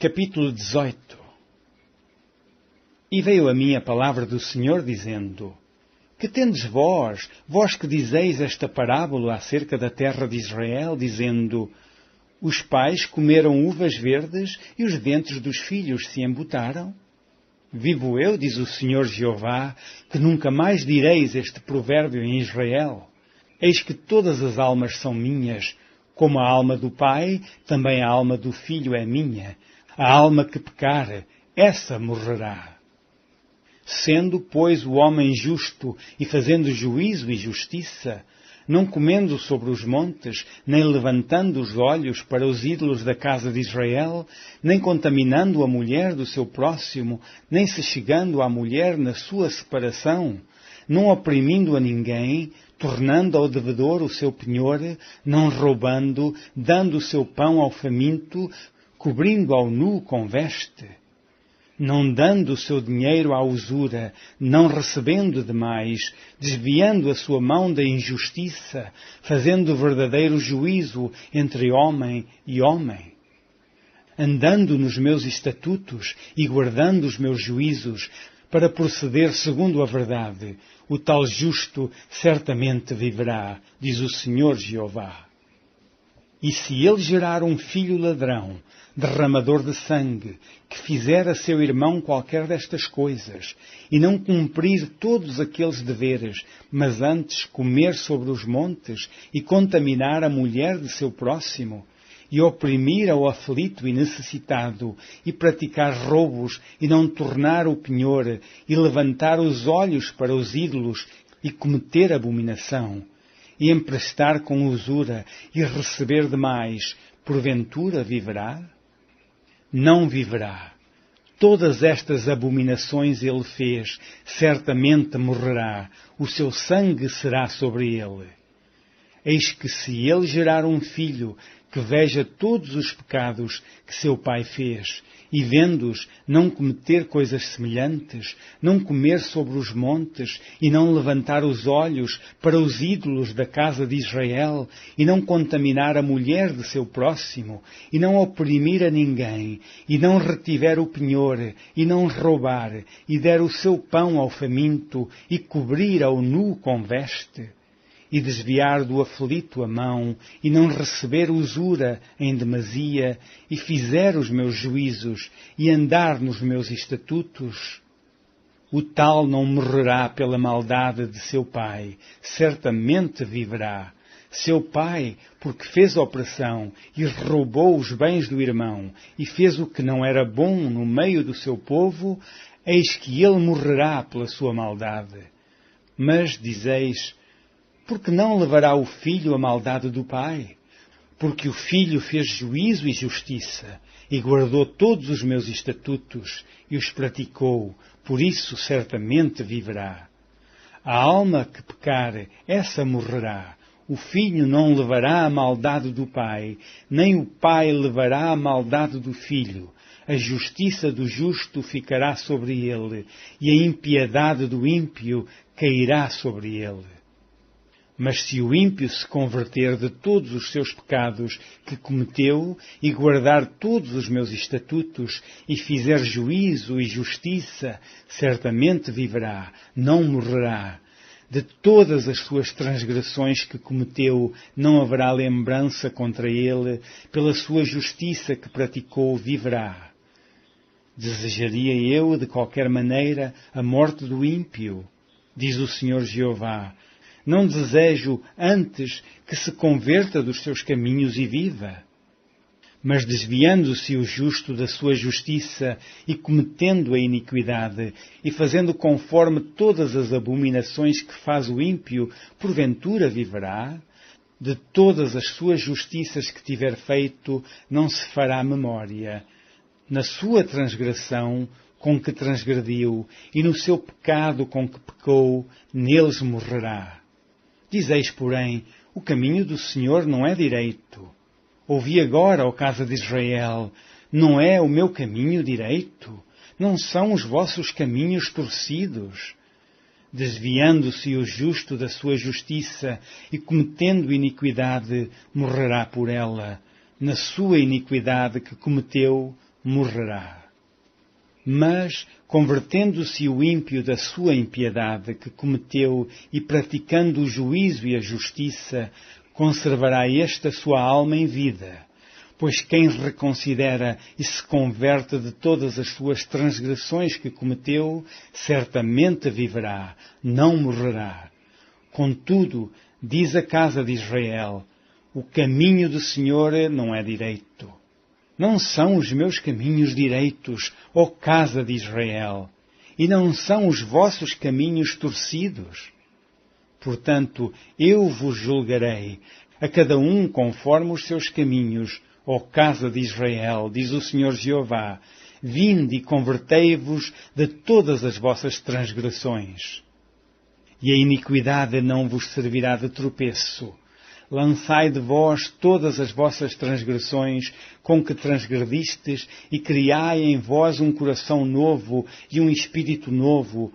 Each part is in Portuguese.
Capítulo 18. E veio a mim a palavra do Senhor, dizendo: Que tendes vós, vós que dizeis esta parábola acerca da terra de Israel, dizendo: Os pais comeram uvas verdes e os dentes dos filhos se embutaram? Vivo eu, diz o Senhor Jeová, que nunca mais direis este provérbio em Israel. Eis que todas as almas são minhas, como a alma do pai, também a alma do filho é minha. A alma que pecar, essa morrerá. Sendo, pois, o homem justo e fazendo juízo e justiça, não comendo sobre os montes, nem levantando os olhos para os ídolos da casa de Israel, nem contaminando a mulher do seu próximo, nem se chegando à mulher na sua separação, não oprimindo a ninguém, tornando ao devedor o seu penhor, não roubando, dando o seu pão ao faminto, cobrindo ao nu com veste, não dando o seu dinheiro à usura, não recebendo demais, desviando a sua mão da injustiça, fazendo verdadeiro juízo entre homem e homem, andando nos meus estatutos e guardando os meus juízos, para proceder segundo a verdade, o tal justo certamente viverá, diz o Senhor Jeová. E se ele gerar um filho ladrão, derramador de sangue, que fizer a seu irmão qualquer destas coisas, e não cumprir todos aqueles deveres, mas antes comer sobre os montes e contaminar a mulher de seu próximo, e oprimir ao aflito e necessitado, e praticar roubos, e não tornar o penhor, e levantar os olhos para os ídolos, e cometer abominação, e emprestar com usura, e receber demais, porventura viverá? Não viverá. Todas estas abominações ele fez, certamente morrerá, o seu sangue será sobre ele. Eis que se ele gerar um filho, que veja todos os pecados que seu pai fez, e vendo-os não cometer coisas semelhantes, não comer sobre os montes, e não levantar os olhos para os ídolos da casa de Israel, e não contaminar a mulher de seu próximo, e não oprimir a ninguém, e não retiver o penhor, e não roubar, e der o seu pão ao faminto, e cobrir ao nu com veste, e desviar do aflito a mão, e não receber usura em demasia, e fizer os meus juízos, e andar nos meus estatutos, o tal não morrerá pela maldade de seu pai, certamente viverá. Seu pai, porque fez opressão, e roubou os bens do irmão, e fez o que não era bom no meio do seu povo, eis que ele morrerá pela sua maldade. Mas, dizeis, porque não levará o filho a maldade do pai? Porque o filho fez juízo e justiça, e guardou todos os meus estatutos, e os praticou, por isso certamente viverá. A alma que pecar, essa morrerá. O filho não levará a maldade do pai, nem o pai levará a maldade do filho. A justiça do justo ficará sobre ele, e a impiedade do ímpio cairá sobre ele. Mas se o ímpio se converter de todos os seus pecados que cometeu e guardar todos os meus estatutos e fizer juízo e justiça, certamente viverá, não morrerá. De todas as suas transgressões que cometeu não haverá lembrança contra ele, pela sua justiça que praticou viverá. Desejaria eu, de qualquer maneira, a morte do ímpio, diz o Senhor Jeová. Não desejo antes que se converta dos seus caminhos e viva. Mas desviando-se o justo da sua justiça e cometendo a iniquidade e fazendo conforme todas as abominações que faz o ímpio, porventura viverá? De todas as suas justiças que tiver feito não se fará memória. Na sua transgressão com que transgrediu e no seu pecado com que pecou, neles morrerá. Dizeis, porém, o caminho do Senhor não é direito. Ouvi agora, ó casa de Israel, não é o meu caminho direito? Não são os vossos caminhos torcidos? Desviando-se o justo da sua justiça e cometendo iniquidade, morrerá por ela. Na sua iniquidade que cometeu, morrerá. Mas, convertendo-se o ímpio da sua impiedade que cometeu e praticando o juízo e a justiça, conservará este a sua alma em vida. Pois quem reconsidera e se converte de todas as suas transgressões que cometeu, certamente viverá, não morrerá. Contudo, diz a casa de Israel, o caminho do Senhor não é direito. Não são os meus caminhos direitos, ó casa de Israel, e não são os vossos caminhos torcidos. Portanto, eu vos julgarei, a cada um conforme os seus caminhos, ó casa de Israel, diz o Senhor Jeová, vinde e convertei-vos de todas as vossas transgressões. E a iniquidade não vos servirá de tropeço. Lançai de vós todas as vossas transgressões com que transgredistes e criai em vós um coração novo e um espírito novo,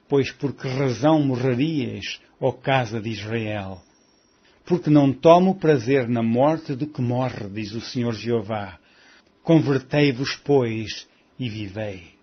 pois por que razão morreríeis, ó casa de Israel? Porque não tomo prazer na morte do que morre, diz o Senhor Jeová. Convertei-vos, pois, e vivei.